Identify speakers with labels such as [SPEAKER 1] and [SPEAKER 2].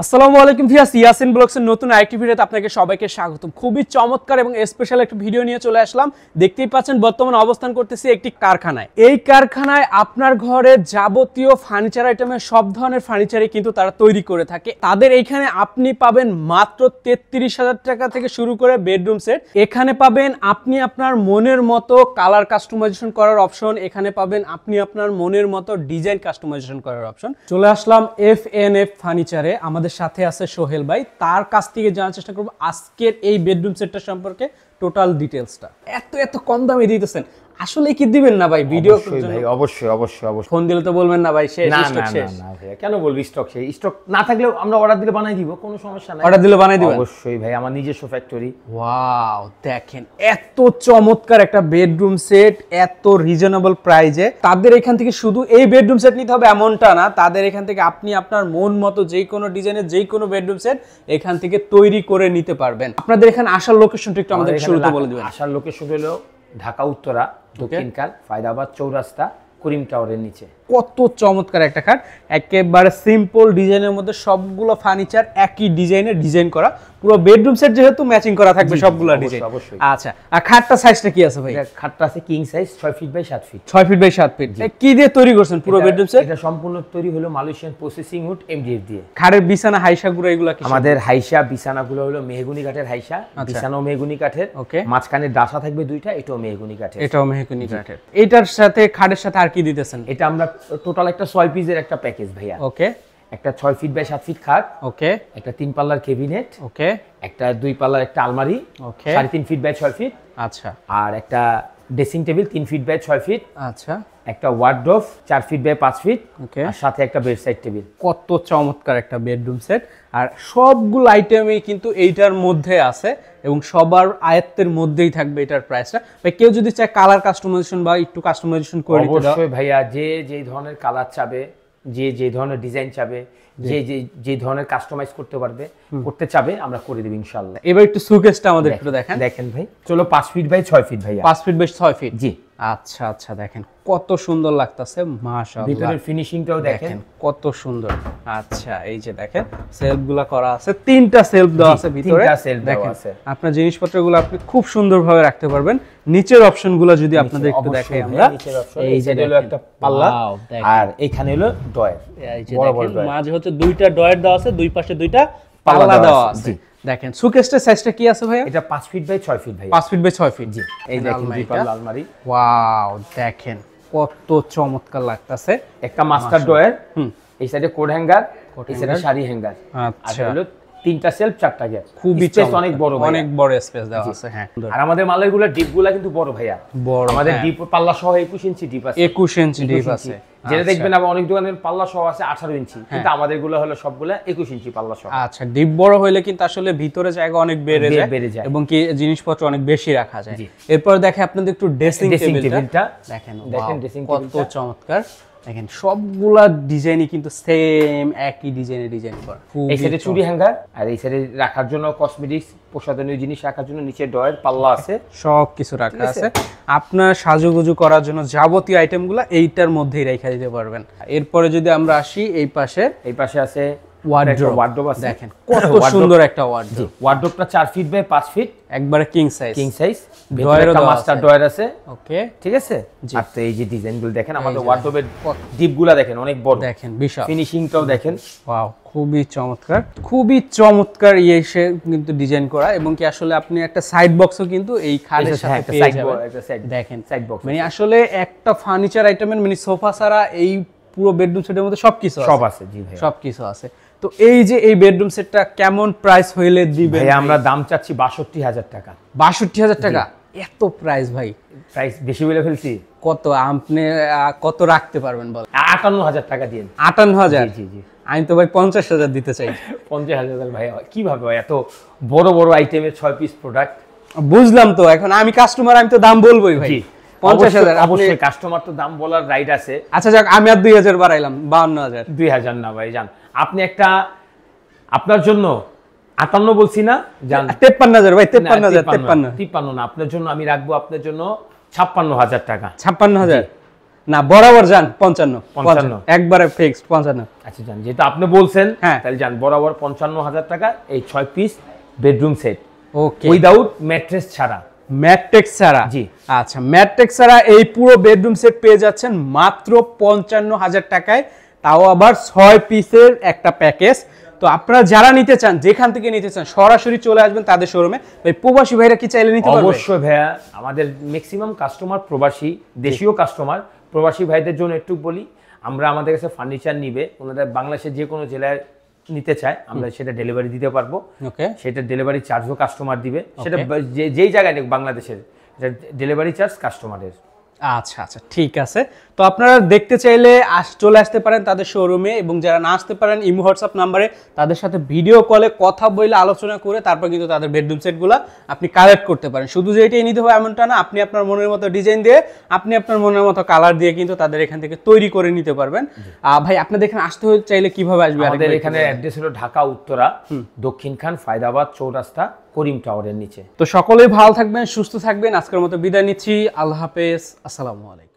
[SPEAKER 1] আসসালামু আলাইকুম ভিউয়ার্স, ইয়াসিন ব্লগসের নতুন আরেকটি ভিডিওতে আপনাকে সবাইকে স্বাগতম। খুবই চমৎকার এবং স্পেশাল একটা ভিডিও নিয়ে চলে আসলাম। দেখতেই পাচ্ছেন বর্তমানে অবস্থান করতেছি একটি কারখানায়। এই কারখানায় আপনার ঘরে যাবতীয় ফার্নিচার আইটেমের সব ধরনের ফার্নিচারই কিন্তু তারা তৈরি করে থাকে। তাদের এইখানে আপনি পাবেন মাত্র 33,000 টাকা থেকে শুরু করে বেডরুম সেট। এখানে পাবেন আপনি আপনার মনের মতো কালার কাস্টমাইজেশন করার অপশন, এখানে পাবেন আপনি আপনার মনের মতো ডিজাইন কাস্টমাইজেশন করার অপশন। চলে আসলাম FNF ফার্নিচারে। আমাদের সাথে আছে সোহেল ভাই, তার কাছ থেকে জানার চেষ্টা করব আজকের এই বেডরুম সেটটা সম্পর্কে টোটাল ডিটেইলসটা। এত কম দামে দিতেছেন, আসলে কি দিবেন না ভাই? ভিডিও
[SPEAKER 2] ভাই অবশ্যই
[SPEAKER 1] ফোন দিলে তো বলবেন না ভাই শেষ স্টক শেষ।
[SPEAKER 2] না ভাই, কেন বলবি স্টক শেষ? স্টক না থাকলেও আমরা অর্ডার দিলে বানাই দিব, কোনো সমস্যা নাই।
[SPEAKER 1] অর্ডার দিলে বানাই দিবেন?
[SPEAKER 2] অবশ্যই ভাই, আমার নিজস্ব ফ্যাক্টরি।
[SPEAKER 1] ওয়াও, দেখেন এত চমৎকার একটা বেডরুম সেট এত রিজনেবল প্রাইজে। তাদের এখান থেকে শুধু এই বেডরুম সেট নিতে হবে এমনটা না, তাদের এখান থেকে আপনি আপনার মন মতো যে কোনো ডিজাইনের যে কোনো বেডরুম সেট এখান থেকে তৈরি করে নিতে পারবেন। আপনাদের এখানে আসার লোকেশনটা একটু আমাদের শুরুতে বলে দিবেন।
[SPEAKER 2] আসার লোকেশন হলো ঢাকা উত্তরা দক্ষিণকাল ফায়দাবাদ চৌরাস্তা করিম টাওয়ারের নিচে।
[SPEAKER 1] কত চমৎকার একটা খাট, একেবারে সিম্পল ডিজাইনের মধ্যে সবগুলো ফার্নিচার একই ডিজাইনের ডিজাইন করা। পুরো বেডরুম সেট যেহেতু ম্যাচিং করা থাকবে সবগুলো ডিজাইন। আচ্ছা, আর খাটটা সাইজটা কি আছে ভাই?
[SPEAKER 2] খাটটা আছে king size 6 feet by 7 feet.
[SPEAKER 1] 6 feet by 7 feet. কি দিয়ে তৈরি করছেন পুরো বেডরুম সেট?
[SPEAKER 2] এটা সম্পূর্ণ তৈরি হলো মালয়েশিয়ান প্রসেসিং উড MDF দিয়ে।
[SPEAKER 1] খাটের বিছানা হাইসা গুলো এগুলো কি?
[SPEAKER 2] আমাদের হাইসা বিছানাগুলো হলো মেহগনি কাঠের হাইসা, বিছানাও মেহগনি কাঠের। মাঝখানে ডাসা থাকবে দুইটা, এটাও মেহগনি কাঠের।
[SPEAKER 1] এটাও মেহগনি কাঠের। এটার সাথে খাটের সাথে আর কি দিতেছেন?
[SPEAKER 2] এটা আমরা টোটাল একটা 6 পিসের একটা প্যাকেজ ভাইয়া।
[SPEAKER 1] ওকে,
[SPEAKER 2] একটা 6 ফিট বাই 7 ফিট খাট।
[SPEAKER 1] ওকে,
[SPEAKER 2] একটা 3 পাল্লার ক্যাবিনেট।
[SPEAKER 1] ওকে,
[SPEAKER 2] একটা 2 পাল্লার একটা আলমারি।
[SPEAKER 1] Okay,
[SPEAKER 2] 3.5 feet by 6 feet.
[SPEAKER 1] আচ্ছা,
[SPEAKER 2] আর একটা dressing table 3 feet by 6 feet.
[SPEAKER 1] আচ্ছা,
[SPEAKER 2] একটা wardrobe 4 feet by 5 feet.
[SPEAKER 1] Okay,
[SPEAKER 2] আর সাথে একটা বেড সাইড টেবিল।
[SPEAKER 1] কত চমৎকার একটা বেডরুম সেট। আর সবগুলো আইটেমই কিন্তু এইটার মধ্যে আছে এবং সবার আয়ত্তের মধ্যেই থাকবে এটার প্রাইসটা। ভাই কেউ যদি চায় কালার কাস্টমাইজেশন বা একটু কাস্টমাইজেশন করে দিতে,
[SPEAKER 2] অবশ্যই ভাইয়া, যে ধরনের কালার চাবে, যে ধরনের ডিজাইন চাবে, যে ধরনের কাস্টমাইজ করতে চাবে আমরা করে দেব ইনশাআল্লাহ।
[SPEAKER 1] এবার একটু সুকেসটা আমাদের একটু
[SPEAKER 2] দেখেন ভাই। চলো 5 ফিট বাই 6 ফিট ভাইয়া।
[SPEAKER 1] 5 ফিট বাই 6 ফিট।
[SPEAKER 2] জি,
[SPEAKER 1] আচ্ছা আচ্ছা, দেখেন কত সুন্দর লাগতেছে, মাশাআল্লাহ।
[SPEAKER 2] ভিতরের ফিনিশিংটাও দেখেন
[SPEAKER 1] কত সুন্দর। আচ্ছা, এই যে দেখেন সেলফগুলো করা আছে, 3টা সেলফ দেওয়া আছে ভিতরে।
[SPEAKER 2] 3টা সেলফ দেওয়া আছে।
[SPEAKER 1] আপনার জিনিসপত্রগুলো আপনি খুব সুন্দরভাবে রাখতে পারবেন। নিচের অপশনগুলো যদি আপনাদের একটু দেখাই আমরা,
[SPEAKER 2] এই যে হলো একটা পাল্লা আর এখানে হলো ডয়ার।
[SPEAKER 1] এই যে দেখেন মাঝে হচ্ছে 2টা ডয়ার দেওয়া আছে, দুই পাশে 2টা পাল্লা দেওয়া আছে। দেখেন সুকেসটার সাইজটা কি আছে ভাই?
[SPEAKER 2] এটা 5 ফিট বাই 6 ফিট ভাই।
[SPEAKER 1] 5 ফিট বাই 6 ফিট।
[SPEAKER 2] জি, এই দেখেন দুই পাল্লা আলমারি।
[SPEAKER 1] ওয়াও, দেখেন কত চমৎকার লাগতেছে।
[SPEAKER 2] একটা মাস্টার ডয়ার, এই সাইডে কোড হ্যাঙ্গার, এই সাইডে শাড়ি হ্যাঙ্গার।
[SPEAKER 1] আচ্ছা,
[SPEAKER 2] আর হলো 3টা সেলফ 4টা গ্যাপ।
[SPEAKER 1] খুবই
[SPEAKER 2] স্পেস অনেক বড়,
[SPEAKER 1] অনেক বড় স্পেস দেওয়া আছে। হ্যাঁ,
[SPEAKER 2] আর আমাদের মালেরগুলো ডিপগুলো কিন্তু বড় ভাইয়া।
[SPEAKER 1] বড়,
[SPEAKER 2] আমাদের ডিপ পাল্লা সহ 21 ইঞ্চি ডিপ আছে।
[SPEAKER 1] 21 ইঞ্চি ডিপ আছে।
[SPEAKER 2] যেটা দেখবেন আবার অনেক দোকানের পাল্লা সহ আছে 18 ইঞ্চি, কিন্তু আমাদেরগুলো হলো সবগুলা 21 ইঞ্চি পাল্লা সহ।
[SPEAKER 1] আচ্ছা, ডিপ বড় হইলে কিন্তু আসলে ভিতরে জায়গা অনেক বেড়ে যায় এবং কি জিনিসপত্র অনেক বেশি রাখা যায়। এরপর দেখে আপনাদের একটু ড্রেসিং টেবিলটা দেখেন, ড্রেসিং কত চমৎকার। দেখেন সবগুলা ডিজাইনই কিন্তু সেম একই ডিজাইনের ডিজাইন করা।
[SPEAKER 2] এই সাইডে চুড়ি হ্যাঙ্গার, আর এই সাইডে রাখার জন্য কসমেটিক্স প্রসাধনীয় জিনিস রাখার জন্য নিচে ডয়ার পাল্লা আছে,
[SPEAKER 1] সব কিছু রাখা আছে। আপনার সাজুগুজু করার জন্য যাবতীয় আইটেমগুলো এইটার মধ্যেই রেখে দিতে পারবেন। এরপরে যদি আমরা আসি এই পাশে আছে
[SPEAKER 2] ওয়ার্ডরোব আছে।
[SPEAKER 1] দেখেন কত সুন্দর একটা ওয়ার্ডরোব।
[SPEAKER 2] ওয়ার্ডরোবটা 4 ফিট বাই 5 ফিট,
[SPEAKER 1] একবারে কিং সাইজ।
[SPEAKER 2] ভিতরে একটা মাস্টার ডয়ার আছে।
[SPEAKER 1] ওকে,
[SPEAKER 2] ঠিক আছে। আর তো এই যে ডিজাইনগুলো দেখেন, আমাদের ওয়ার্ডরোবের ডিপগুলো দেখেন অনেক বড়,
[SPEAKER 1] দেখেন বিশাল।
[SPEAKER 2] ফিনিশিংটাও দেখেন,
[SPEAKER 1] ওয়াও, খুবই চমৎকার, খুবই চমৎকার এসে কিন্তু ডিজাইন করা। এবং কি আসলে আপনি একটা সাইড বক্সও কিন্তু এই খাটের সাথে পেয়ে যাবেন। দেখেন
[SPEAKER 2] সাইড বক্স,
[SPEAKER 1] মানে আসলে একটা ফার্নিচার আইটেমের মানে সোফা ছাড়া এই পুরো বেডরুম সেটের মধ্যে সবকিছু আছে।
[SPEAKER 2] জি ভাই,
[SPEAKER 1] সবকিছু আছে। তো এই যে এই বেডরুম সেটটা কেমন প্রাইস হইলে দিবেন?
[SPEAKER 2] ভাই আমরা দাম চাচ্ছি 62,000 টাকা।
[SPEAKER 1] 62,000 টাকা? এত প্রাইস ভাই?
[SPEAKER 2] প্রাইস বেশি বলে ফেলছি।
[SPEAKER 1] কত আপনি কত রাখতে পারবেন বল?
[SPEAKER 2] 58,000 টাকা দিন।
[SPEAKER 1] 58,000?
[SPEAKER 2] জি।
[SPEAKER 1] আমি তো ভাই 50,000 দিতে চাই।
[SPEAKER 2] 50,000 ভাই কিভাবে হয়? এত বড় বড় আইটেমের 6 পিস প্রোডাক্ট।
[SPEAKER 1] বুঝলাম তো, এখন আমি কাস্টমার, আমি তো দাম বলবোই ভাই। 50,000
[SPEAKER 2] অবশ্যই, কাস্টমার তো দাম বলার রাইট আছে।
[SPEAKER 1] আচ্ছা যাক, আমি আর 2,000 বাড়াইলাম, 52,000।
[SPEAKER 2] 2,000 না ভাই, জান আপনি একটা আপনার জন্য 58 বলছি না, জান
[SPEAKER 1] 53,000 ভাই, 53,000।
[SPEAKER 2] 53 না, আপনার জন্য আমি রাখবো আপনার জন্য 56,000 টাকা।
[SPEAKER 1] 56,000? না বরাবর যান 55
[SPEAKER 2] 55
[SPEAKER 1] একবারে ফিক্সড 55।
[SPEAKER 2] আচ্ছা জান, যেটা আপনি বলছেন
[SPEAKER 1] হ্যাঁ।
[SPEAKER 2] তাহলে জান বরাবর 55,000 টাকা এই 6 পিস বেডরুম সেট
[SPEAKER 1] ওকে,
[SPEAKER 2] উইদাউট ম্যাট্রেস ছাড়া।
[SPEAKER 1] ম্যাট্রেক্স ছাড়া?
[SPEAKER 2] জি।
[SPEAKER 1] আচ্ছা, ম্যাট্রেক্স ছাড়া এই পুরো বেডরুম সেট পেয়ে যাচ্ছেন মাত্র 55,000 টাকায়, তাও আবার 6 পিসের একটা প্যাকেজ। তো আপনারা যারা নিতে চান, যেখান থেকে নিতে চান সরাসরি চলে আসবেন তাদের শোরুমে। ভাই প্রবাসী ভাইরা কি চাইলে নিতে পারবে?
[SPEAKER 2] অবশ্যই ভাইয়া, আমাদের ম্যাক্সিমাম কাস্টমার প্রবাসী, দেশীয় কাস্টমার। প্রবাসী ভাইদের জন্য একটু বলি, আমরা আমাদের কাছে ফার্নিচার নিবে, ওনাদের বাংলাদেশের যে কোনো জেলায় নিতে চায় আমরা সেটা ডেলিভারি দিতে পারবো।
[SPEAKER 1] ওকে,
[SPEAKER 2] সেটা ডেলিভারি চার্জও কাস্টমার দিবে, সেটা যেই জায়গায় নিক বাংলাদেশের, ডেলিভারি চার্জ কাস্টমারের।
[SPEAKER 1] আচ্ছা আচ্ছা, ঠিক আছে। তো আপনারা দেখতে চাইলে চলে আসতে পারেন তাদের শোরুমে, এবং যারা না আসতে পারেন ইমো হোয়াটসঅ্যাপ নাম্বারে তাদের সাথে ভিডিও কলে কথা বলে আলোচনা করে তারপর কিন্তু তাদের বেডরুম সেটগুলো আপনি কালেক্ট করতে পারেন। শুধু যে এটাই নিতে হবে এমনটা না, আপনি আপনার মনের মতো ডিজাইন দিয়ে, আপনি আপনার মনের মতো কালার দিয়ে কিন্তু তাদের এখান থেকে তৈরি করে নিতে পারবেন। ভাই আপনাদের এখানে আসতে চাইলে কিভাবে আসবে?
[SPEAKER 2] আমাদের এখানে অ্যাড্রেস হলো ঢাকা উত্তরা দক্ষিণ খান ফায়দাবাদ চৌরাস্তা করিম টাওয়ারের নিচে।
[SPEAKER 1] তো সকলেই ভালো থাকবেন, সুস্থ থাকবেন। আজকের মতো বিদায় নিচ্ছি, আল্লাহ হাফেজ, আসসালামু আলাইকুম।